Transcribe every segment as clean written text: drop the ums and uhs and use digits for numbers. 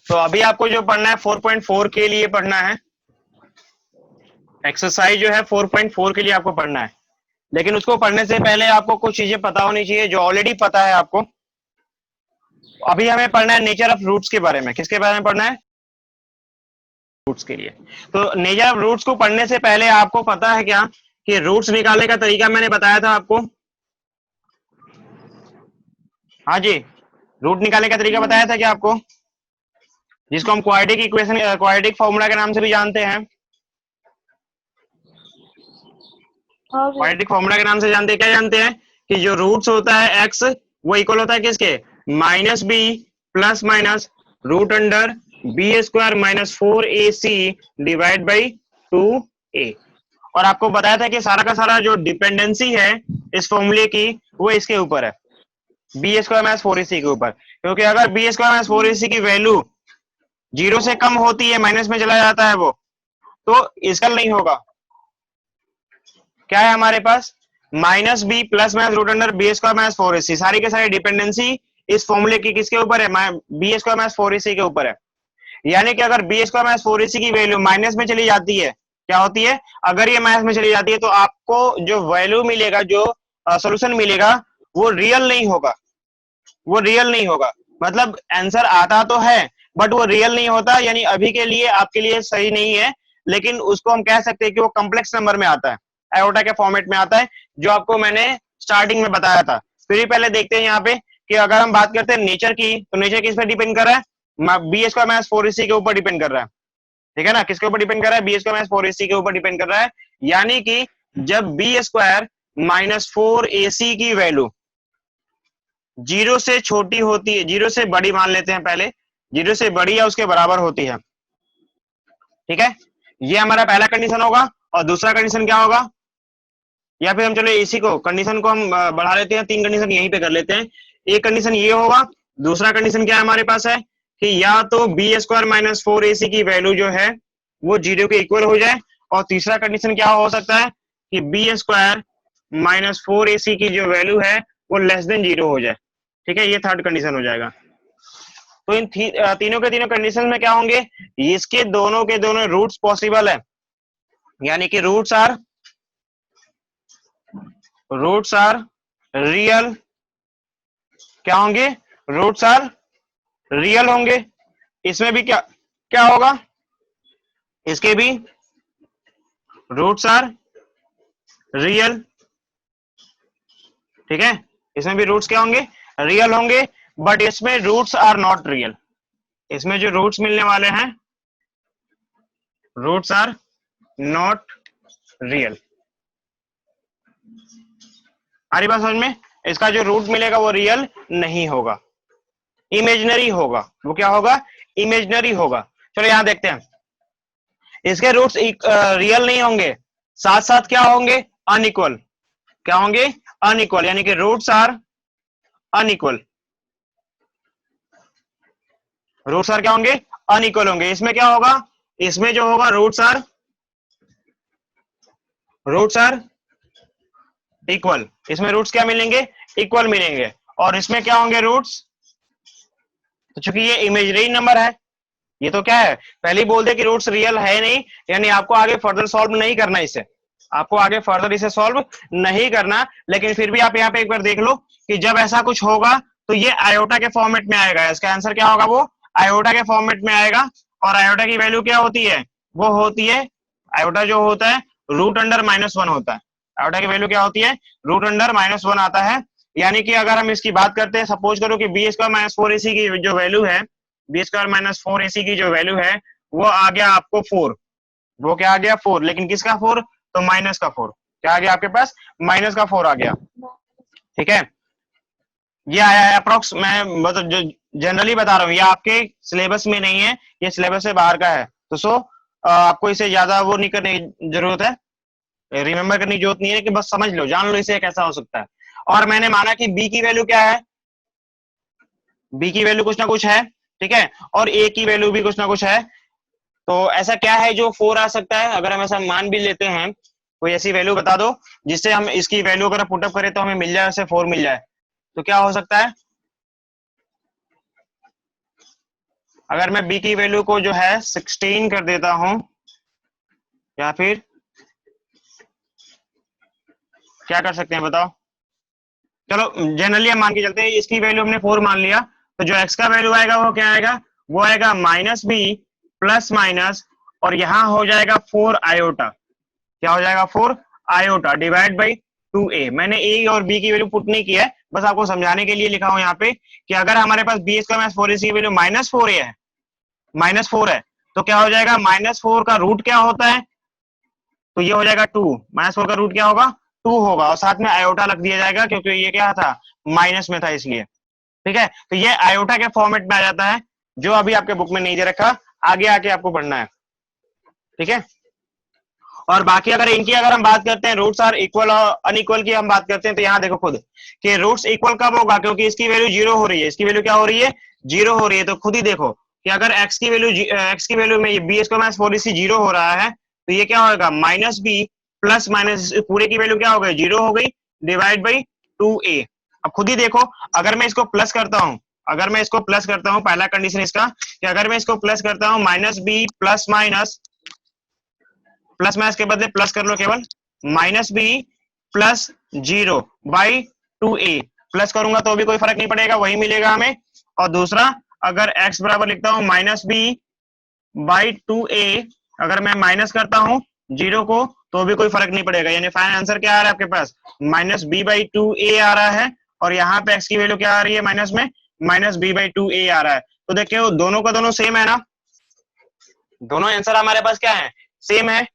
तो अभी आपको जो पढ़ना है 4.4 के लिए पढ़ना है, एक्सरसाइज जो है 4.4 के लिए आपको पढ़ना है। लेकिन उसको पढ़ने से पहले आपको कुछ चीजें पता होनी चाहिए जो ऑलरेडी पता है आपको। अभी हमें पढ़ना है नेचर ऑफ रूट्स के बारे में। किसके बारे में पढ़ना है? रूट्स के लिए। तो नेचर ऑफ रूट्स को पढ़ने से पहले आपको पता है क्या कि रूट्स निकालने का तरीका मैंने बताया था आपको? हाँ जी, रूट निकालने का तरीका बताया था क्या आपको, जिसको हम क्वाड्रेटिक इक्वेशन, क्वाड्रेटिक फॉर्मूला के नाम से भी जानते हैं। क्वाड्रेटिक फॉर्मूला के नाम से जानते हैं, क्या जानते हैं कि जो रूट्स होता है एक्स, वो इक्वल होता है किसके? Minus B plus minus root under B square minus 4ac divide by 2a। और आपको बताया था कि सारा का सारा जो डिपेंडेंसी है इस फॉर्मूले की वो इसके ऊपर है, बी स्क्वायर माइनस 4ac के ऊपर। क्योंकि अगर बी स्क्वायर माइनस 4ac की वैल्यू 0 से कम होती है, माइनस में चला जाता है वो, तो इसका नहीं होगा। क्या है हमारे पास? Minus B plus minus root under B square minus 4ac, सारी के सारी डिपेंडेंसी इस फॉर्मूले की किसके ऊपर है? बी स्क्वायर माइनस 4ac के ऊपर है। यानी कि अगर बी स्क्वायर माइनस 4ac की वैल्यू माइनस में चली जाती है, क्या होती है? अगर ये माइनस में चली जाती है तो आपको जो वैल्यू मिलेगा, जो सोल्यूशन मिलेगा, वो रियल नहीं होगा। वो रियल नहीं होगा, मतलब आंसर आता तो है बट वो रियल नहीं होता। यानी अभी के लिए आपके लिए सही नहीं है, लेकिन उसको हम कह सकते हैं कि वो कॉम्प्लेक्स नंबर में आता है, आयोटा के फॉर्मेट में आता है, जो आपको मैंने स्टार्टिंग में बताया था। फिर पहले देखते हैं यहाँ पे कि अगर हम बात करते हैं नेचर की, तो नेचर किस पे डिपेंड कर रहा है? बी स्क्वायर माइनस 4ac के ऊपर डिपेंड कर रहा है, ठीक है ना? किसके ऊपर डिपेंड कर रहा है? बी स्क्वायर माइनस 4ac के ऊपर डिपेंड कर रहा है। यानी कि जब बी स्क्वायर माइनस 4ac की वैल्यू 0 से छोटी होती है, 0 से बड़ी मान लेते हैं पहले, 0 से बड़ी या उसके बराबर होती है, ठीक है? ये हमारा पहला कंडीशन होगा। और दूसरा कंडीशन क्या होगा? या फिर हम चलो इसी को कंडीशन को हम बढ़ा लेते हैं, 3 कंडीशन यहीं पे कर लेते हैं। एक कंडीशन ये होगा, दूसरा कंडीशन क्या हमारे पास है कि या तो बी स्क्वायर माइनस 4ac की वैल्यू जो है वो 0 के इक्वल हो जाए, और तीसरा कंडीशन क्या हो सकता है कि बी स्क्वायर माइनस 4ac की जो वैल्यू है वो लेस देन 0 हो जाए, ठीक है? ये थर्ड कंडीशन हो जाएगा। तो इन तीनों के तीनों कंडीशन में क्या होंगे? इसके दोनों के दोनों रूट्स पॉसिबल है, यानी कि रूट्स आर रियल। क्या होंगे? रूट्स आर रियल होंगे। इसमें भी क्या क्या होगा? इसके भी रूट्स आर रियल, ठीक है? इसमें भी रूट्स क्या होंगे? रियल होंगे। बट इसमें रूट्स आर नॉट रियल। इसमें जो रूट्स मिलने वाले हैं, रूट्स आर नॉट रियल। आ रही बात समझ में? इसका जो रूट मिलेगा वो रियल नहीं होगा, इमेजिनरी होगा। वो क्या होगा? इमेजिनरी होगा। चलो यहां देखते हैं, इसके रूट्स रियल नहीं होंगे, साथ साथ क्या होंगे? अनइक्वल। क्या होंगे? अनइक्वल, यानी कि roots are unequal. Roots are क्या होंगे? अनइक्वल होंगे। इसमें क्या होगा? इसमें जो होगा रूट्स आर इक्वल। इसमें रूट्स क्या मिलेंगे? इक्वल मिलेंगे। और इसमें क्या होंगे? रूट्स, तो चूंकि ये इमेजिनरी नंबर है, ये तो क्या है, पहले ही बोल दे कि रूट्स रियल है नहीं, यानी आपको आगे फर्दर सॉल्व नहीं करना इसे, आपको आगे फर्दर इसे सॉल्व नहीं करना। लेकिन फिर भी आप यहाँ पे एक बार देख लो कि जब ऐसा कुछ होगा तो ये आयोटा के फॉर्मेट में आएगा। इसका आंसर क्या होगा? वो आयोटा के फॉर्मेट में आएगा। और आयोटा की वैल्यू क्या होती है? वो होती है, आयोटा जो होता है रूट अंडर -1 होता है। आयोटा की वैल्यू क्या होती है? रूट अंडर -1 आता है। यानी कि अगर हम इसकी बात करते हैं, सपोज करो कि बी स्क्वायर माइनस 4ac की जो वैल्यू है, बी स्क्वायर माइनस 4ac की जो वैल्यू है वो आ गया आपको 4। वो क्या आ गया? 4। लेकिन किसका 4? तो माइनस का 4। क्या आ गया आपके पास? माइनस का 4 आ गया, ठीक है? ये आया है अप्रोक्स, मैं मतलब जो जनरली बता रहा हूँ, ये आपके सिलेबस में नहीं है, ये सिलेबस से बाहर का है। तो आपको इसे ज्यादा वो नहीं करने की जरूरत है, रिमेंबर करने की जरूरत नहीं है, कि बस समझ लो, जान लो इसे कैसा हो सकता है। और मैंने माना कि बी की वैल्यू क्या है? बी की वैल्यू कुछ ना कुछ है, ठीक है? और ए की वैल्यू भी कुछ ना कुछ है। तो ऐसा क्या है जो 4 आ सकता है? अगर हम ऐसा मान भी लेते हैं, कोई ऐसी वैल्यू बता दो जिससे हम इसकी वैल्यू अगर पुटअप करें तो हमें मिल जाए, ऐसे 4 मिल जाए, तो क्या हो सकता है? अगर मैं b की वैल्यू को जो है 16 कर देता हूं, या फिर क्या कर सकते हैं बताओ? चलो जनरली हम मान के चलते हैं, इसकी वैल्यू हमने 4 मान लिया, तो जो x का वैल्यू आएगा वो क्या आएगा? वो आएगा माइनस बी प्लस माइनस, और यहाँ हो जाएगा 4 आयोटा। क्या हो जाएगा? 4 आयोटा डिवाइड बाई 2a। मैंने a और b की वैल्यू पुट नहीं किया है, बस आपको समझाने के लिए लिखा हूं यहाँ पे कि अगर हमारे पास बी स्क्वायर माइनस 4ac की वैल्यू -4a है, -4 है, तो क्या हो जाएगा? -4 का रूट क्या होता है? तो ये हो जाएगा 2। -4 का रूट क्या होगा? 2 होगा, और साथ में आयोटा लग दिया जाएगा क्योंकि ये क्या था? माइनस में था इसलिए। ठीक है, तो ये आयोटा के फॉर्मेट में आ जाता है, जो अभी आपके बुक में नहीं दे रखा, आगे आके आपको पढ़ना है। ठीक है, और बाकी अगर इनकी अगर हम बात करते हैं, रूट्स आर इक्वल और अनइक्वल की हम बात करते हैं, तो यहाँ देखो खुद कि रूट्स इक्वल कब होगा? क्योंकि इसकी वैल्यू 0 हो रही है। इसकी वैल्यू क्या हो रही है? 0 हो रही है। तो खुद ही देखो कि अगर x की वैल्यू में बी स्क्वायर माइनस 4ac 0 हो रहा है, तो ये क्या होगा? माइनस बी प्लस माइनस पूरे की वैल्यू क्या हो गई? 0 हो गई, डिवाइड बाई 2a। अब खुद ही देखो, अगर मैं इसको प्लस करता हूं, पहला कंडीशन इसका कि अगर मैं इसको प्लस करता हूं, माइनस बी प्लस माइनस के बदले प्लस कर लो केवल, minus B plus 0 by 2a। Plus करूंगा तो भी कोई फर्क नहीं पड़ेगा, वही मिलेगा हमें। और दूसरा, अगर x बराबर लिखता हूं माइनस बी बाई 2a, अगर मैं माइनस करता हूं 0 को तो भी कोई फर्क नहीं पड़ेगा। यानी फाइनल आंसर क्या आ रहा है आपके पास? माइनस बी बाई 2a आ रहा है, और यहाँ पे x की वैल्यू क्या आ रही है? माइनस में माइनस बी बाई 2a आ रहा है। तो देखिए दोनों का दोनों सेम है ना, दोनों आंसर हमारे पास क्या है? सेम है।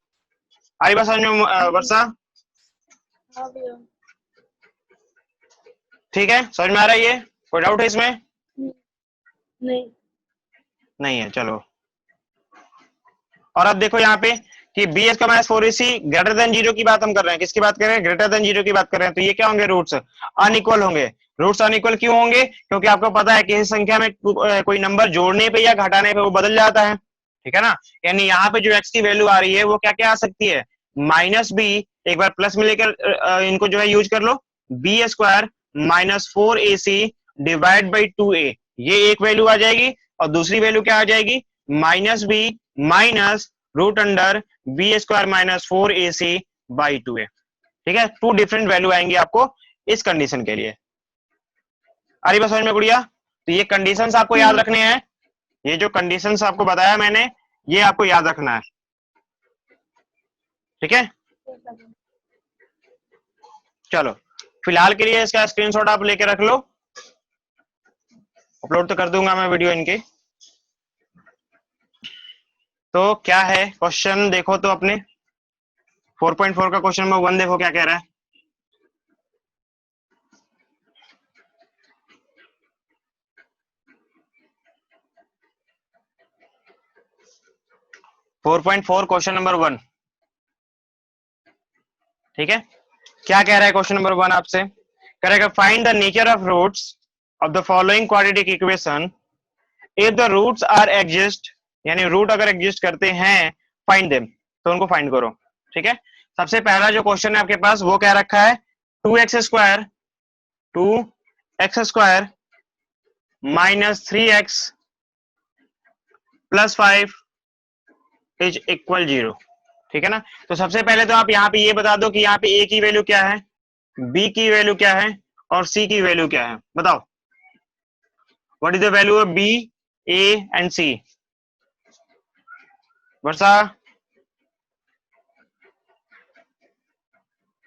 आई बात समझ में वर्षा? ठीक है, समझ में आ रहा है? ये कोई डाउट है इसमें? नहीं है, चलो। और अब देखो यहाँ पे कि b square minus 4ac greater than 0 की बात हम कर रहे हैं। किसकी बात कर रहे हैं? ग्रेटर देन 0 की बात कर रहे हैं। तो ये क्या होंगे? रूट्स अनइक्वल होंगे। रूट्स अनइक्वल क्यों होंगे? क्योंकि आपको पता है कि इस संख्या में कोई नंबर जोड़ने पे या घटाने पे वो बदल जाता है। ठीक है ना, यानी यहाँ पे जो x की वैल्यू आ रही है वो क्या क्या आ सकती है? माइनस बी, एक बार प्लस में लेकर इनको जो है यूज कर लो, B square minus 4ac divide by 2a, ये एक वैल्यू आ जाएगी। और दूसरी वैल्यू क्या आ जाएगी? Minus b minus root under B square minus 4ac by 2a। ठीक है, 2 डिफरेंट वैल्यू आएंगी आपको इस कंडीशन के लिए। आ रही बात समझ में गुड़िया? तो ये कंडीशंस आपको याद रखने हैं। ये जो कंडीशंस आपको बताया मैंने, ये आपको याद रखना है। ठीक है, चलो फिलहाल के लिए इसका स्क्रीनशॉट आप लेके रख लो, अपलोड तो कर दूंगा मैं वीडियो इनकी। तो क्या है क्वेश्चन? देखो तो अपने 4.4 का क्वेश्चन नंबर 1 देखो क्या कह रहा है। क्वेश्चन नंबर 1, ठीक है, क्या कह रहा है क्वेश्चन नंबर 1 आपसे? करेगा find the nature of roots of the following quadratic equation if the roots are exist, यानी रूट अगर एग्जिस्ट करते हैं, फाइंड देम, तो उनको फाइंड करो। ठीक है, सबसे पहला जो क्वेश्चन है आपके पास वो क्या रखा है? 2x square minus 3x plus 5 is equal 0। ठीक है ना, तो सबसे पहले तो आप यहाँ पे ये बता दो कि यहाँ पे a की वैल्यू क्या है, b की वैल्यू क्या है, और c की वैल्यू क्या है? बताओ, what is the value of b, a and c? वर्षा?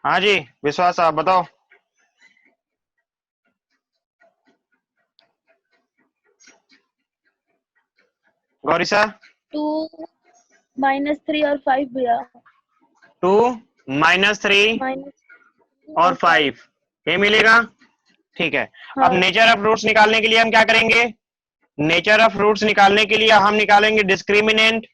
हाँ जी, विश्वास आप बताओ। गौरीसा? 2 -3 और 5 भैया। 2 -3 और 5 ये मिलेगा। ठीक है, हाँ। अब नेचर ऑफ रूट्स निकालने के लिए हम क्या करेंगे? नेचर ऑफ रूट्स निकालने के लिए हम निकालेंगे डिस्क्रिमिनेंट,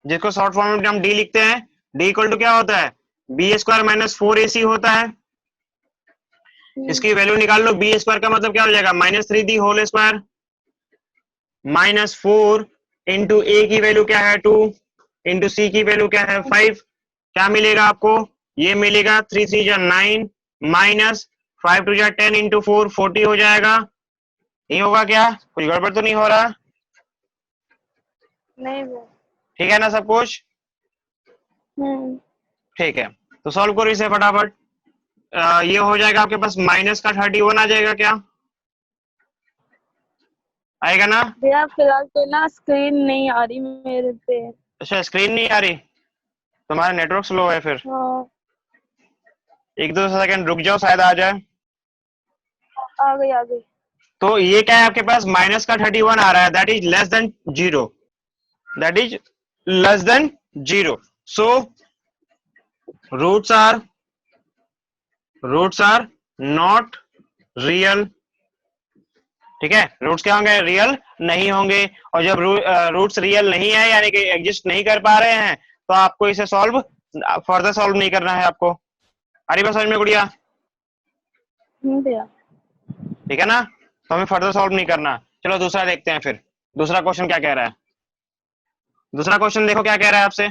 जिसको शॉर्ट फॉर्म में हम डी लिखते हैं। डी इक्वल टू क्या होता है? बी स्क्वायर माइनस 4ac होता है। इसकी वैल्यू निकाल लो। बी स्क्वायर का मतलब क्या हो जाएगा? -3d whole square minus 4 into A की वैल्यू क्या है? 2 इंटू सी की वैल्यू क्या है? 5। क्या मिलेगा आपको? ये मिलेगा 3 3 9 माइनस 5 टू जा 10 इंटू 4 40 हो जाएगा। ये होगा क्या? कुछ गड़बड़ तो नहीं हो रहा? नहीं भैया। ठीक है ना सब कुछ? ठीक है, तो सॉल्व करो इसे फटाफट। ये हो जाएगा आपके पास माइनस का 31 आ जाएगा क्या? आएगा ना? भैया फिलहाल तो ना स्क्रीन नहीं आ रही मेरे पे। अच्छा, स्क्रीन नहीं आ रही, तुम्हारा नेटवर्क स्लो है फिर। हाँ, एक दो सेकंड रुक जाओ, शायद आ जाए। आ गई आ गई। तो ये क्या है आपके पास? माइनस का 31 आ रहा है, that is less than zero, that is less than zero. So roots are not real. ठीक है, रूट्स क्या होंगे? रियल नहीं होंगे। और जब रूट्स रियल नहीं है यानी कि एग्जिस्ट नहीं कर पा रहे हैं, तो आपको इसे सॉल्व फर्दर सॉल्व नहीं करना है आपको। अरे बस समझ में गुड़िया? भैया। ठीक है ना, तो हमें फर्दर सॉल्व नहीं करना। चलो दूसरा देखते हैं फिर, दूसरा क्वेश्चन क्या कह रहा है। दूसरा क्वेश्चन देखो क्या कह रहा है आपसे।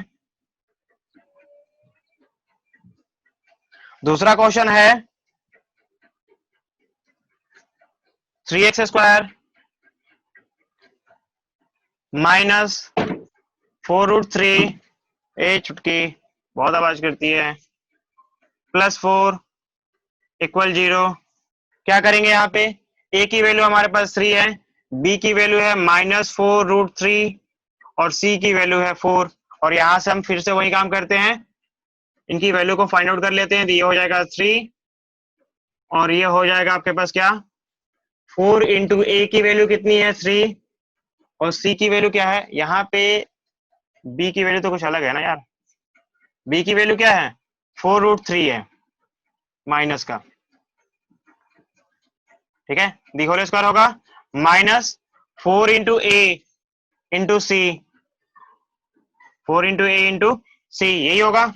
दूसरा क्वेश्चन है 3x स्क्वायर माइनस 4√3, ए छुटकी बहुत आवाज करती है, प्लस 4 इक्वल 0। क्या करेंगे यहाँ पे? ए की वैल्यू हमारे पास 3 है, बी की वैल्यू है -4√3 और सी की वैल्यू है 4। और यहां से हम फिर से वही काम करते हैं, इनकी वैल्यू को फाइंड आउट कर लेते हैं। तो ये हो जाएगा 3 और ये हो जाएगा आपके पास क्या? 4 इंटू ए की वैल्यू कितनी है? 3 और सी की वैल्यू क्या है? यहाँ पे बी की वैल्यू तो कुछ अलग है ना यार। बी की वैल्यू क्या है? 4√3 है माइनस का। ठीक है, दी होल स्क्वायर होगा -4 इंटू ए इंटू सी, 4 इंटू ए इंटू सी, यही होगा।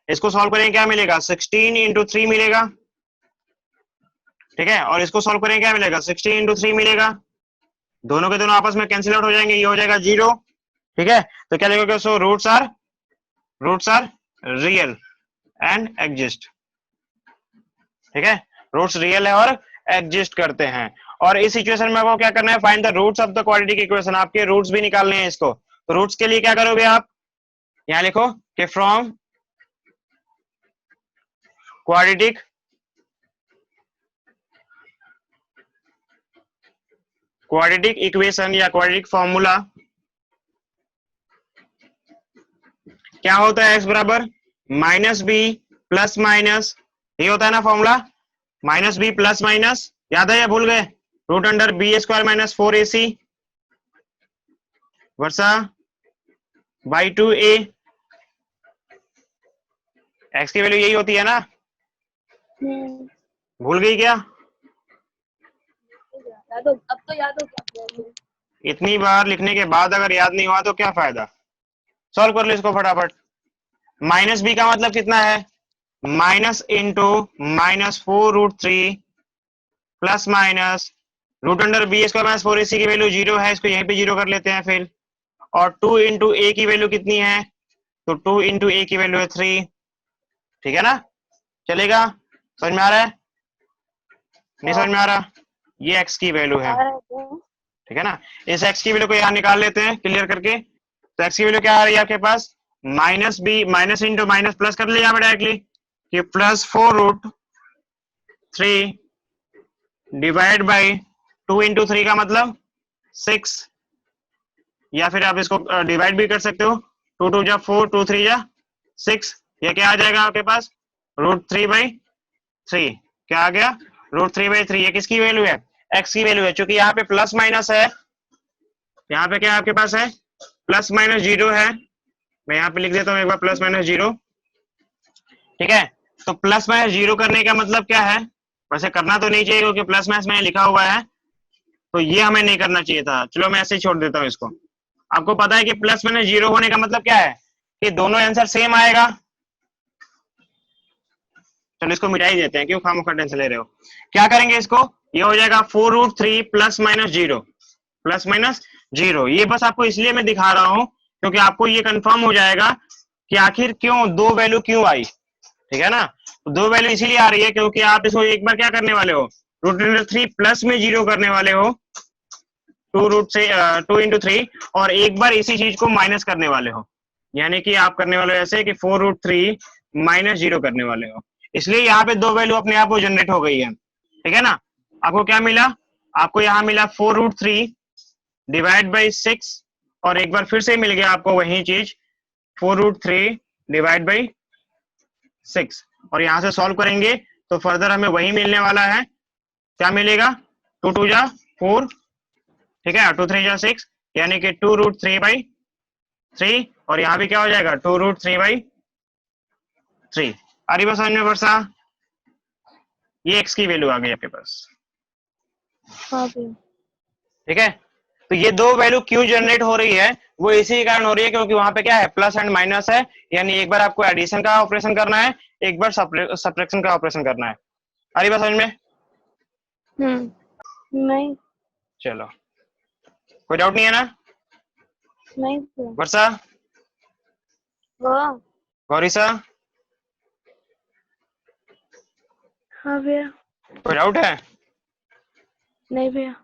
इसको सॉल्व करेंगे क्या मिलेगा? 16 इंटू 3 मिलेगा। ठीक है, और इसको सॉल्व करेंगे क्या मिलेगा? 16 इंटू 3 मिलेगा। दोनों के दोनों आपस में कैंसिल आउट हो जाएंगे, ये हो जाएगा 0। ठीक है, तो क्या लिखोगे? So roots are real and exist. ठीक है, रूट्स रियल है और एग्जिस्ट करते हैं। और इस सिचुएशन में आपको क्या करना है? Find the roots of the quadratic equation. आपके रूट्स भी निकालने हैं इसको। तो रूट्स के लिए क्या करोगे आप? यहां लिखो कि फ्रॉम क्वाड्रेटिक इक्वेशन या क्वाड्रेटिक फॉर्मूला क्या होता है? x बराबर -b प्लस माइनस, ये होता है ना फॉर्मूला, -b प्लस माइनस, याद है या भूल गए? √b² माइनस 4ac वर्सा by2a। x की वैल्यू यही होती है ना, भूल गई क्या? याद हो, अब तो याद हो गया। इतनी बार लिखने के बाद अगर याद नहीं हुआ तो क्या फायदा? सॉल्व कर लो इसको फटाफट। -b का मतलब कितना है? Minus into -4√3 plus minus √b² minus 4ac की वैल्यू 0 है, इसको यहीं पे 0 कर लेते हैं फिर। और 2 इंटू ए की वैल्यू कितनी है? तो 2 इंटू ए की वैल्यू है 3। ठीक है ना, चलेगा? समझ में आ रहा है? नहीं समझ में आ रहा? ये x की वैल्यू है। ठीक है ना, इस x की वैल्यू को यहाँ निकाल लेते हैं क्लियर करके। तो x की वैल्यू क्या आ रही है आपके पास? -b minus into minus plus कर लिया डायरेक्टली कि प्लस 4√3 डिवाइड बाई 2 इंटू 3 का मतलब 6, या फिर आप इसको डिवाइड भी कर सकते हो। 2 2 जा 4, 2 3 जा 6, ये क्या आ जाएगा आपके पास? √3/3। क्या आ गया? √3/3। ये किसकी वैल्यू है? x की वैल्यू है। चूंकि यहाँ पे प्लस माइनस है, यहाँ पे क्या आपके पास है? प्लस माइनस 0 है। मैं यहाँ पे लिख देता हूँ एक बार प्लस माइनस 0। ठीक है, तो प्लस माइनस 0 करने का मतलब क्या है? वैसे करना तो नहीं चाहिए क्योंकि प्लस माइनस में लिखा हुआ है, तो ये हमें नहीं करना चाहिए था। चलो मैं ऐसे ही छोड़ देता हूँ इसको। आपको पता है कि प्लस माइनस 0 होने का मतलब क्या है? कि दोनों आंसर सेम आएगा। चलो इसको मिटा ही देते हैं, क्यों खामोखा टेंशन ले रहे हो। क्या करेंगे इसको? ये हो जाएगा 4√3 प्लस माइनस 0। ये बस आपको इसलिए मैं दिखा रहा हूं क्योंकि आपको ये कंफर्म हो जाएगा कि आखिर क्यों दो वैल्यू क्यों आई। ठीक है ना। तो दो वैल्यू इसीलिए आ रही है क्योंकि आप इसको एक बार क्या करने वाले हो, रूट अंडर 3 प्लस में 0 करने वाले हो, 2 इंटू 3, और एक बार इसी चीज को माइनस करने वाले हो, यानी कि आप करने वाले हो ऐसे कि 4√3 माइनस 0 करने वाले हो। इसलिए यहाँ पे दो वैल्यू अपने आप को जनरेट हो गई है, ठीक है ना। आपको क्या मिला, आपको यहाँ मिला 4√3 डिवाइड बाई 6, और एक बार फिर से मिल गया आपको वही चीज 4√3 डिवाइड बाई 6, और यहां से सॉल्व करेंगे तो फर्दर हमें वही मिलने वाला है। क्या मिलेगा, 2 2 जा 4, ठीक है, 2 3 जा 6, यानी कि 2√3/3, और यहाँ भी क्या हो जाएगा 2√3/3। आ रही बस समझ में वर्षा, ये x की वैल्यू आ गई आपके पास, हाँ भैया। ठीक है। तो ये दो वैल्यू क्यों जनरेट हो रही है, वो इसी के कारण हो रही है क्योंकि वहां पे क्या है, प्लस एंड माइनस है, यानी एक बार आपको एडिशन का ऑपरेशन करना है, एक बार सब्ट्रैक्शन का ऑपरेशन करना है। आ रही बात समझ में? नहीं चलो, कोई डाउट नहीं है ना नहीं भैया। वर्षा, हाँ गौरीसा, हाँ भैया। कोई डाउट है? नहीं भैया।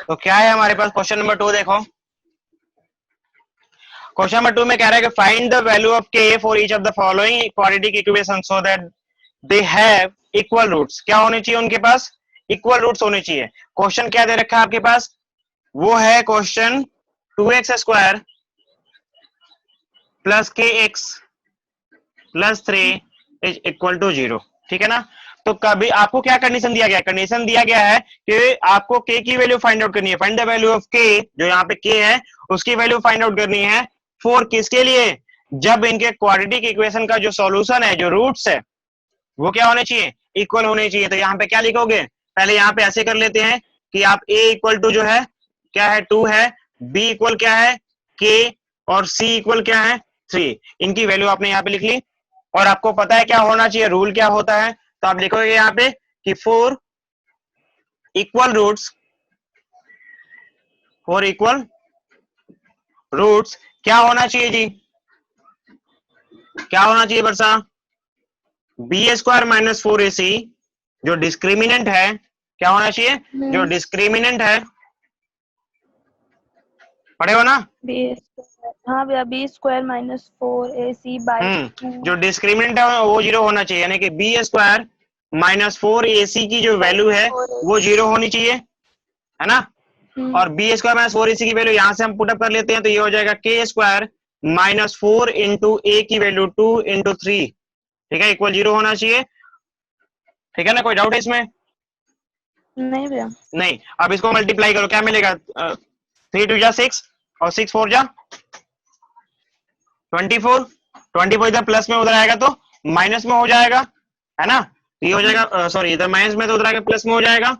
तो क्या है हमारे पास क्वेश्चन नंबर 2 देखो। क्वेश्चन नंबर 2 में कह रहा है कि find the value of k for each of the following quadratic equation so that they have equal roots. क्या होने चाहिए उनके पास, इक्वल रूट्स होने चाहिए। क्वेश्चन क्या दे रखा है आपके पास, वो है question 2x² plus kx plus 3 is equal to 0, ठीक है ना। तो कभी आपको क्या कंडीशन दिया गया, कंडीशन दिया गया है कि आपको k की वैल्यू फाइंड आउट करनी है, find the value of k, जो यहाँ पे k है उसकी वैल्यू फाइंड आउट करनी है फॉर किसके लिए, जब इनके क्वाड्रेटिक इक्वेशन का जो सॉल्यूशन है, जो रूट्स है, वो क्या होने चाहिए, इक्वल होने चाहिए। तो यहाँ पे क्या लिखोगे, पहले यहाँ पे ऐसे कर लेते हैं कि आप a इक्वल टू जो है क्या है 2 है, b इक्वल क्या है k, और c इक्वल क्या है 3, इनकी वैल्यू आपने यहाँ पे लिख ली। और आपको पता है क्या होना चाहिए, रूल क्या होता है, तो आप लिखोगे यहाँ पे कि फॉर इक्वल रूट्स क्या होना चाहिए जी, क्या होना चाहिए वर्षा, b² माइनस 4ac, जो डिस्क्रिमिनेंट है, क्या होना चाहिए, जो डिस्क्रिमिनेंट है, पढ़े हो ना। हाँ भैया, b² माइनस 4ac बाई 2। जो डिस्क्रिमिनेंट है वो 0 होना चाहिए, यानी कि b² माइनस 4ac की जो वैल्यू है वो 0 होनी चाहिए, है ना। और b² माइनस 4ac की वैल्यू यहां से हम पुटअप कर लेते हैं, तो ये हो जाएगा k² माइनस 4 इंटू a की वैल्यू 2 इंटू 3, ठीक है, इक्वल 0 होना चाहिए, ठीक है ना। कोई डाउट है इसमें? नहीं भैया। नहीं। अब इसको मल्टीप्लाई करो, क्या मिलेगा, 3 2 जा 6, और 6 4 जा 24, 24 इधर प्लस में उधर आएगा तो माइनस में हो जाएगा, है ना। तो ये हो जाएगा, सॉरी इधर माइनस में तो उधर आएगा प्लस में हो जाएगा,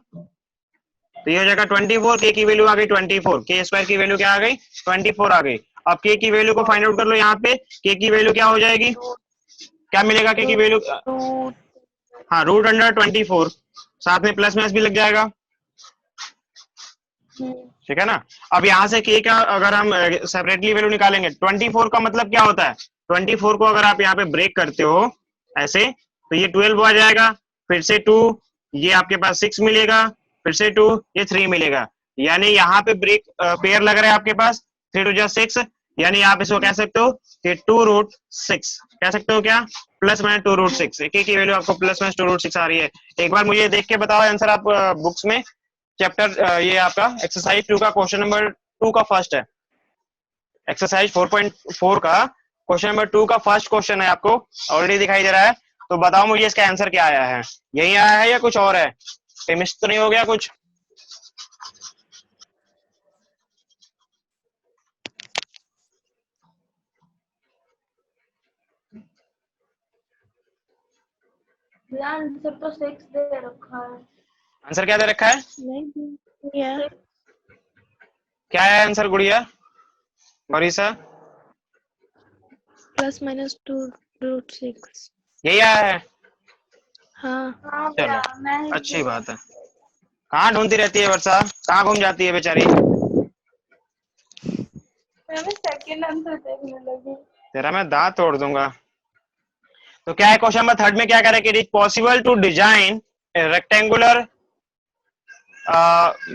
तो ये हो जाएगा 24, k की वैल्यू आ गई 24, k² की वैल्यू क्या आ गई 24 आ गई। अब k की वैल्यू को फाइंड आउट कर लो, यहाँ पे k की वैल्यू क्या हो जाएगी, क्या मिलेगा k की वैल्यू, हाँ रूट अंडर 24, साथ में प्लस माइनस भी लग जाएगा, ठीक है ना। अब यहाँ से k का अगर हम सेपरेटली वैल्यू निकालेंगे, 24 का मतलब क्या होता है, 24 को अगर आप यहाँ पे ब्रेक करते हो ऐसे, तो ये 12 आ जाएगा, फिर से 2, ये आपके पास 6 मिलेगा, फिर से 2, ये 3 मिलेगा, यानी यहाँ पे ब्रेक पेयर लग रहा है आपके पास 3 2 जा 6, यानी आप इसको कह सकते हो कि 2√6, कह सकते हो क्या, प्लस माइनस 2√6, k की वैल्यू आपको प्लस माइनस 2√6 आ रही है। एक बार मुझे देख के बताओ आंसर आप बुक्स में, चैप्टर ये आपका एक्सरसाइज 2 का क्वेश्चन नंबर 2 का फर्स्ट है, एक्सरसाइज 4.4 का क्वेश्चन नंबर 2 का फर्स्ट क्वेश्चन है, आपको ऑलरेडी दिखाई दे रहा है। तो बताओ मुझे इसका आंसर क्या आया है, यही आया है या कुछ और है, मिस तो नहीं हो गया कुछ? आंसर तो 6 दे रखा है। आंसर क्या दे रखा है, नहीं क्या है आंसर गुड़िया मरीसा, प्लस माइनस 2√6। यही आया है, हाँ चलो अच्छी बात है। कहाँ ढूंढती रहती है वर्षा, कहाँ घूम जाती है बेचारी, मैं सेकंड आंसर देखने लगी। तेरा मैं दांत तोड़ दूंगा। तो क्या है क्वेश्चन नंबर थर्ड में क्या कह रहा है कि it is possible to design rectangular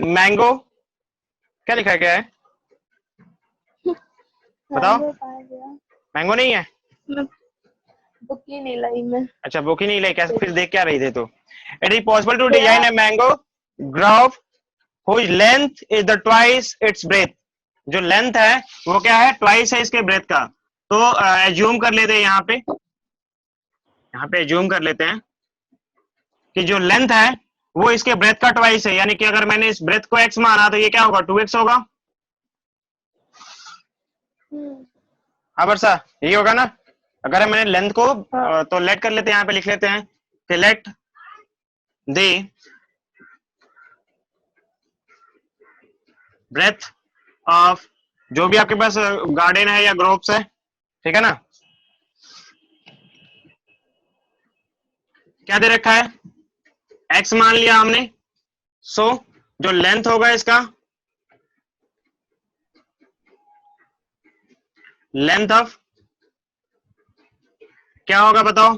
mango, क्या लिखा है, क्या है बताओ। मैंगो कहाँ गया? मैंगो नहीं है, मैं बुक ही नहीं लाई मैं। अच्छा बुक ही नहीं लाई, कैसे फिर देख क्या रही थे। तो it is possible to design a mango graph whose length is the twice its breadth, जो लेंथ है वो क्या है, ट्वाइस है इसके ब्रेथ का। तो एज्यूम कर लेते हैं यहाँ पे एज्यूम कर लेते हैं कि जो लेंथ है वो इसके ब्रेथ का ट्वाइस है, यानी कि अगर मैंने इस ब्रेथ को x माना तो ये क्या होगा, 2x होगा। हाँ वर्षा, यही होगा ना। अगर मैंने लेंथ को तो लेट कर लेते हैं, यहाँ पे लिख लेते हैं कि लेट द ब्रेथ ऑफ, जो भी आपके पास गार्डन है या ग्रोव्स है, ठीक है ना। क्या दे रखा है, x मान लिया हमने। सो जो लेंथ होगा इसका, लेंथ ऑफ क्या होगा बताओ,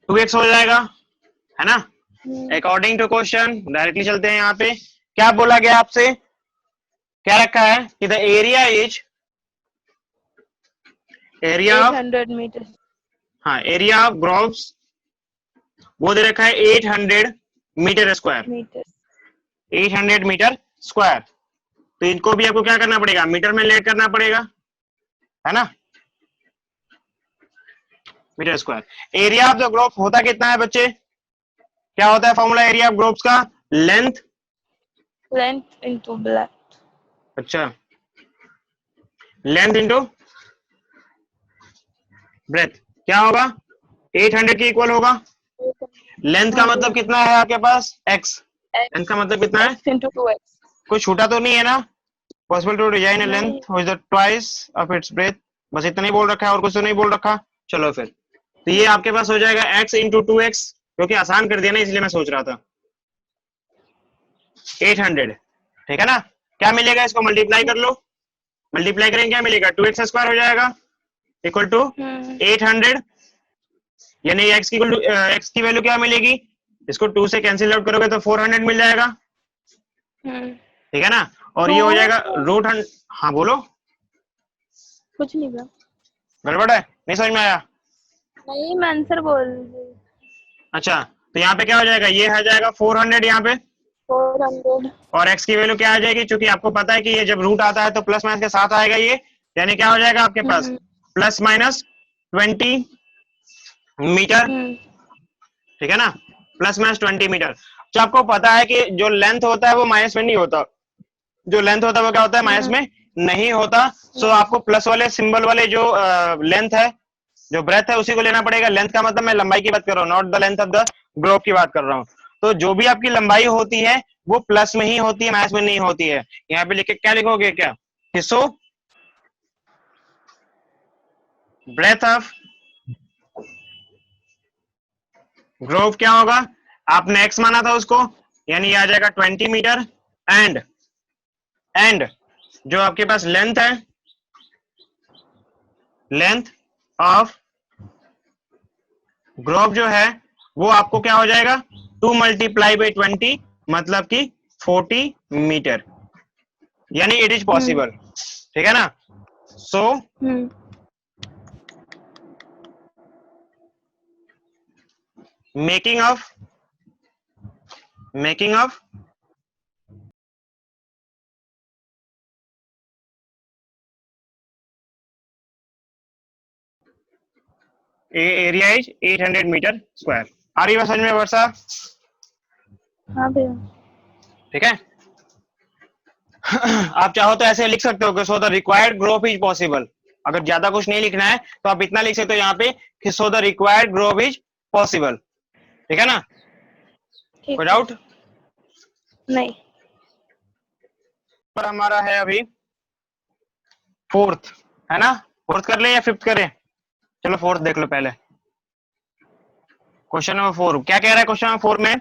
2x हो जाएगा, है ना। अकॉर्डिंग टू क्वेश्चन डायरेक्टली चलते हैं यहाँ पे। क्या बोला गया आपसे, क्या रखा है कि the area is, area of, 800 metre. हाँ एरिया ऑफ ग्रोव्स वो दे रखा है 800 मीटर स्क्वायर, 800 मीटर स्क्वायर। तो इनको भी आपको क्या करना पड़ेगा, मीटर में लेट करना पड़ेगा, है ना, metre square. Area of the grove होता कितना है बच्चे, क्या होता है फॉर्मूला एरिया ऑफ ग्रोव्स का, लेंथ इनटू ब्रेथ। अच्छा, लेंथ इनटू ब्रेथ क्या होगा, 800 के इक्वल होगा। लेंथ का मतलब कितना है आपके पास, x, लेंथ का मतलब कितना है, इनटू 2x। कोई छूटा तो नहीं है ना। Possible to design a length with the twice of its breadth, बस इतना ही बोल रखा है और कुछ तो नहीं बोल रखा। चलो फिर तो ये आपके पास हो जाएगा x इंटू 2x, क्योंकि आसान कर दिया ना इसलिए मैं सोच रहा था 800, ठीक है ना। क्या मिलेगा, इसको मल्टीप्लाई कर लो, मल्टीप्लाई करेंगे क्या मिलेगा, 2x स्क्वायर हो जाएगा इक्वल टू 800, यानी x की x की वैल्यू क्या मिलेगी, इसको 2 से कैंसिल आउट करोगे तो 400 मिल जाएगा, ठीक है ना। और ये हो जाएगा रूट, हाँ बोलो, कुछ नहीं बा। गड़बड़ है, नहीं समझ में आया। नहीं मैं आंसर बोल रही। अच्छा तो यहाँ पे क्या हो जाएगा, ये आ जाएगा 400 यहाँ पे, 400 और x की वैल्यू क्या आ जाएगी, क्योंकि आपको पता है कि ये जब रूट आता है तो प्लस माइनस के साथ आएगा ये, यानी क्या हो जाएगा आपके पास प्लस माइनस 20 मीटर, ठीक है ना, प्लस माइनस 20 मीटर। तो आपको पता है कि जो लेंथ होता है वो माइनस में नहीं होता, जो लेंथ होता है वो क्या होता है, माइनस में नहीं होता। सो आपको प्लस वाले सिंबल वाले जो लेंथ है, जो ब्रेथ है उसी को लेना पड़ेगा। लेंथ का मतलब मैं लंबाई की बात कर रहा हूँ, not the length of the Grove की बात कर रहा हूँ। तो जो भी आपकी लंबाई होती है वो प्लस में ही होती है, माइनस में नहीं होती है। यहाँ पे लिखे क्या लिखोगे, क्या हिस्सों ब्रेथ ऑफ ग्रोव क्या होगा, आपने x माना था उसको, यानी आ जाएगा 20 मीटर, एंड जो आपके पास लेंथ है, लेंथ ऑफ ग्रोव जो है वो आपको क्या हो जाएगा, 2 मल्टीप्लाई बाई 20 मतलब कि 40 मीटर, यानी इट इज पॉसिबल, ठीक है ना। So making of area is 800 metre square. आ रही है समझ में वर्षा, हाँ भैया। ठीक है। आप चाहो तो ऐसे लिख सकते हो कि so the required growth is possible. अगर ज्यादा कुछ नहीं लिखना है तो आप इतना लिख सकते हो यहाँ पे कि so the required growth is possible, ठीक है ना। कोई डाउट नहीं। पर हमारा है अभी फोर्थ, है ना। फोर्थ कर ले या फिफ्थ करें, चलो फोर्थ देख लो पहले। क्वेश्चन नंबर 4 क्या कह रहा है, क्वेश्चन नंबर 4 में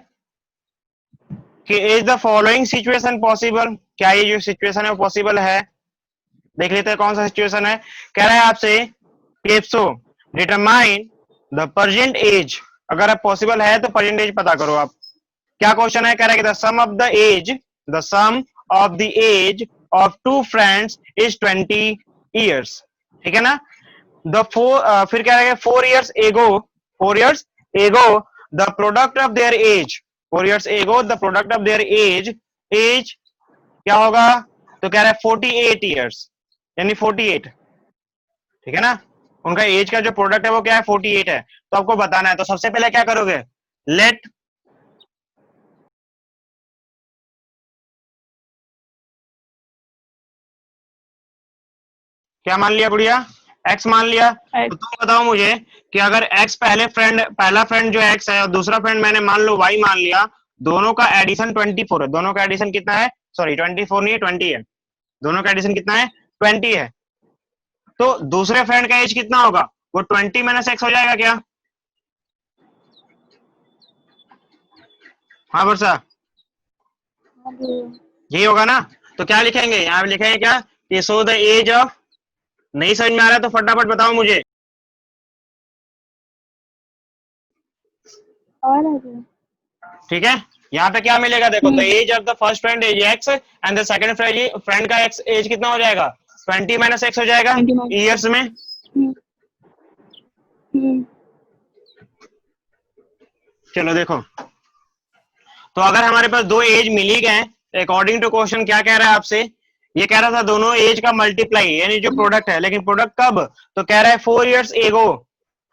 कि is the following situation possible, क्या ये जो सिचुएशन है वो पॉसिबल है। देख लेते हैं कौन सा सिचुएशन है। कह रहा है आपसे केप्सो डिटरमाइन द प्रेजेंट एज, अगर आप पॉसिबल है तो प्रेजेंट एज पता करो आप। क्या क्वेश्चन है, कह रहा है कि the sum of the age of two friends is 20 years, ठीक है ना। फिर क्या रहेगा, 4 years ago the product of their age, 4 years ago the product of their age क्या होगा, तो कह रहा है 48 ईयर्स, यानी 48, ठीक है ना। उनका एज का जो प्रोडक्ट है वो क्या है, 48 है। तो आपको बताना है, तो सबसे पहले क्या करोगे, लेट क्या मान लिया गुड़िया, x मान लिया। तो तुम बताओ मुझे कि अगर x पहला फ्रेंड जो x है और दूसरा फ्रेंड मैंने मान लो y मान लिया, दोनों का एडिशन 24 है, दोनों का एडिशन कितना है, सॉरी 24 नहीं है 20 है, दोनों का एडिशन कितना है 20 है। तो दूसरे फ्रेंड का एज कितना होगा, वो 20 माइनस x हो जाएगा क्या, हाँ वर्षा हाँ भैया। यही होगा ना। तो क्या लिखेंगे, यहाँ पे लिखेंगे क्या, कि सो द एज ऑफ, नहीं समझ में आ रहा तो फटाफट बताओ मुझे। और है भैया। ठीक है, यहाँ पे क्या मिलेगा, देखो the age of the first friend age x and the second friend का एक्स एज कितना हो जाएगा, 20 माइनस एक्स हो जाएगा 20 minus। ईयर्स में। हम्म। चलो देखो, तो अगर हमारे पास दो एज मिल ही गए, अकॉर्डिंग टू क्वेश्चन क्या कह रहा है आपसे, ये कह रहा था दोनों एज का मल्टीप्लाई, यानी जो प्रोडक्ट है, लेकिन प्रोडक्ट कब, तो कह रहा है 4 years एगो,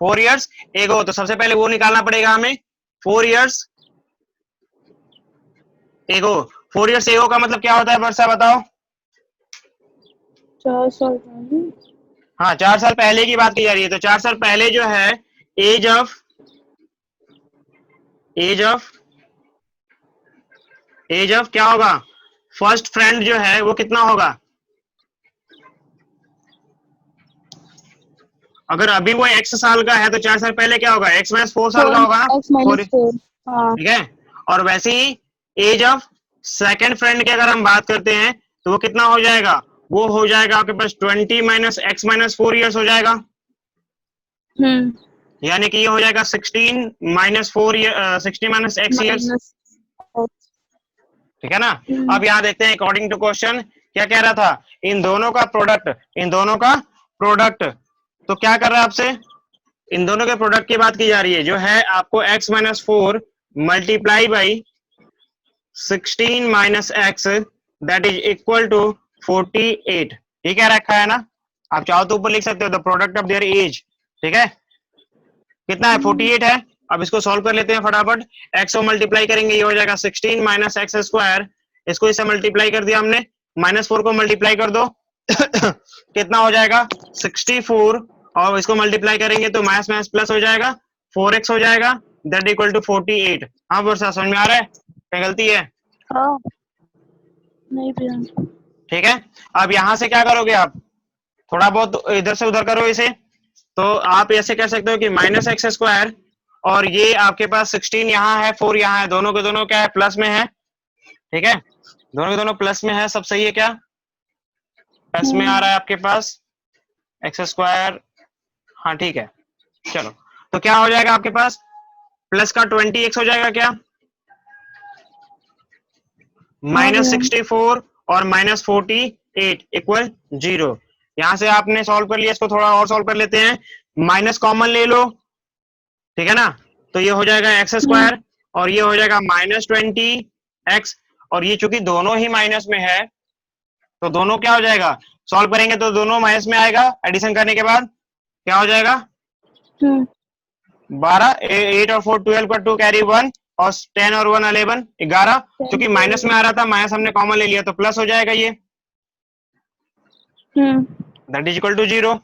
4 years एगो, तो सबसे पहले वो निकालना पड़ेगा हमें, 4 years एगो। 4 years एगो का मतलब क्या होता है वर्षा बताओ, 4 साल पहले। हाँ 4 साल पहले की बात की जा रही है, तो 4 साल पहले जो है एज ऑफ क्या होगा, फर्स्ट फ्रेंड जो है वो कितना होगा, अगर अभी वो x साल का है तो 4 साल पहले क्या होगा, x माइनस 4 साल का होगा ना, x minus 4। हाँ। ठीक है। और वैसे ही एज ऑफ सेकंड फ्रेंड की अगर हम बात करते हैं तो वो कितना हो जाएगा, वो हो जाएगा आपके पास 20 माइनस x माइनस 4 ईयर्स हो जाएगा, यानी कि ये हो जाएगा 16 minus 60 minus x years, minus. ठीक है ना। अब यहाँ देखते हैं अकॉर्डिंग टू क्वेश्चन क्या कह रहा था, इन दोनों का प्रोडक्ट, तो क्या कर रहा है आपसे, इन दोनों के प्रोडक्ट की बात की जा रही है, जो है आपको x minus 4 multiply by 16 minus x that is equal to 48, ये क्या रखा है ना, आप चाहो तो ऊपर लिख सकते हो the product of their age, ठीक है, कितना है 48 है। अब इसको सॉल्व कर लेते हैं फटाफट, x को मल्टीप्लाई करेंगे, ये हो जाएगा 16 माइनस एक्स स्क्वायर, इसको इससे मल्टीप्लाई कर दिया हमने, माइनस 4 को मल्टीप्लाई कर दो कितना हो जाएगा 64, और इसको मल्टीप्लाई करेंगे तो माइनस माइनस प्लस हो जाएगा 4x हो जाएगा दैट इक्वल टू 48। हाँ वर्षा समझ में आ रहा है, क्या गलती है, हाँ। नहीं भैया। ठीक है। अब यहां से क्या करोगे आप, थोड़ा बहुत इधर से उधर करो इसे, तो आप ऐसे कर सकते हो कि माइनस एक्स स्क्वायर, और ये आपके पास 16 यहाँ है 4 यहाँ है, दोनों के दोनों क्या है प्लस में है, ठीक है, दोनों के दोनों प्लस में है, सब सही है क्या, प्लस में आ रहा है आपके पास एक्स स्क्वायर, हाँ ठीक है। चलो तो क्या हो जाएगा आपके पास, प्लस का 20x हो जाएगा क्या, माइनस 64 और माइनस 48 इक्वल 0। यहां से आपने सॉल्व कर लिया, इसको थोड़ा और सॉल्व कर लेते हैं, माइनस कॉमन ले लो, ठीक है ना, तो ये हो जाएगा एक्स स्क्वायर और ये हो जाएगा माइनस 20x, और ये चूंकि दोनों ही माइनस में है तो दोनों क्या हो जाएगा, सॉल्व करेंगे तो दोनों माइनस में आएगा, एडिशन करने के बाद क्या हो जाएगा 12, 8 और 4 12 का 2 कैरी 1, और 10 और 1 11, 11, क्योंकि माइनस में आ रहा था, माइनस हमने कॉमन ले लिया तो प्लस हो जाएगा ये, दैट इज इक्वल टू 0।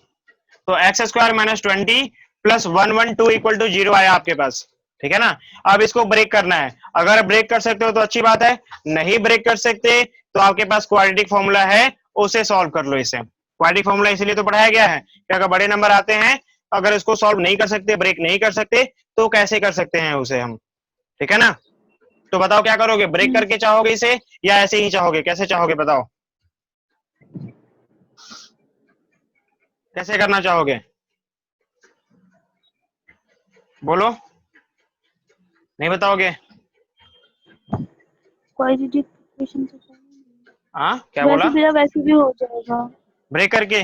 तो x square minus 20 plus 112 equal to 0 आया आपके पास, ठीक है ना। अब इसको ब्रेक करना है, अगर ब्रेक कर सकते हो तो अच्छी बात है, नहीं ब्रेक कर सकते तो आपके पास क्वाड्रेटिक फॉर्मूला है, उसे सॉल्व कर लो। इसे क्वाड्रेटिक फॉर्मूला इसलिए तो पढ़ाया गया है कि अगर बड़े नंबर आते हैं, अगर इसको सॉल्व नहीं कर सकते, ब्रेक नहीं कर सकते, तो कैसे कर सकते हैं उसे हम, ठीक है ना। तो बताओ क्या करोगे, ब्रेक करके चाहोगे इसे या ऐसे ही चाहोगे, कैसे चाहोगे बताओ, कैसे करना चाहोगे, बोलो, नहीं बताओगे? क्वाड्रेटिक इक्वेशन से हाँ, क्या बोला? वैसे भैया वैसे भी हो जाएगा। ब्रेक करके?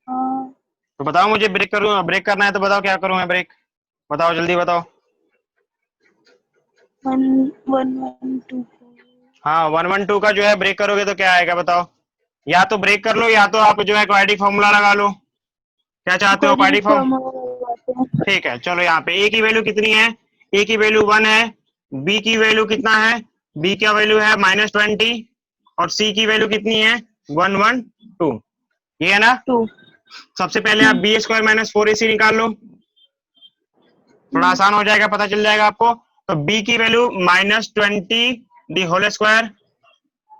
हाँ तो बताओ मुझे, ब्रेक करूँ, ब्रेक करना है तो बताओ क्या करूँ मैं ब्रेक, बताओ जल्दी बताओ। 1 1 1 2 हाँ 112 का जो है ब्रेक करोगे तो क्या आएगा बताओ? या तो ब्रेक कर लो या तो आप जो है क्वाड्रेटिक फॉर्मूला लगा लो, क्या चाहते हो? क्वाड्रेटिक क्वाड्रेटिक फॉर्म, फॉर्मूला लगाते हैं। ठीक है चलो। यहाँ पे ए की वैल्यू कितनी है? ए की वैल्यू 1 है। बी की वैल्यू कितना है? बी का वैल्यू है -20। और सी की वैल्यू कितनी है? 112, ये है ना। 2 सबसे पहले आप बी स्क्वायर माइनस 4ac निकाल लो, थोड़ा आसान हो जाएगा, पता चल जाएगा आपको। तो b की वैल्यू -20 दी होल स्क्वायर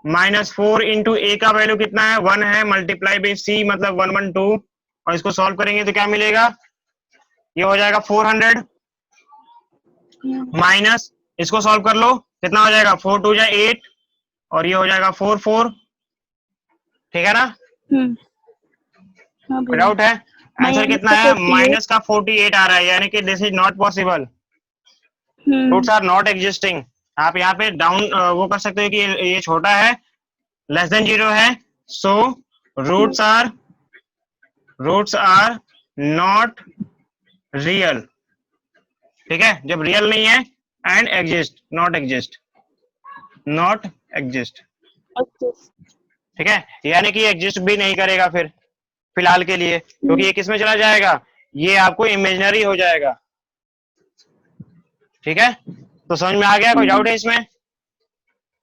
-4 इंटू ए का वैल्यू कितना है? 1 है, मल्टीप्लाई बाई सी मतलब 112। और इसको सॉल्व करेंगे तो क्या मिलेगा? ये हो जाएगा 400 माइनस, इसको सॉल्व कर लो, कितना हो जाएगा? 4 2 जा 8 और ये हो जाएगा 4 4, ठीक है ना? हाँ कोई भैया डाउट है? आंसर माइनस कितना का है? 48। माइनस का 48 आ रहा है, यानी कि this is not possible, roots are not existing. आप यहाँ पे डाउन वो कर सकते हो कि ये छोटा है, लेस देन 0 है, so roots are not real, ठीक है? जब रियल नहीं है, एंड एग्जिस्ट, नॉट एग्जिस्ट, ठीक है? यानी कि एग्जिस्ट भी नहीं करेगा फिर फिलहाल के लिए, क्योंकि ये किस में चला जाएगा? ये आपको इमेजिनरी हो जाएगा, ठीक है? तो समझ में आ गया? कोई डाउट है इसमें?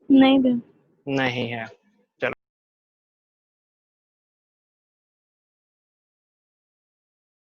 नहीं भैया। नहीं है।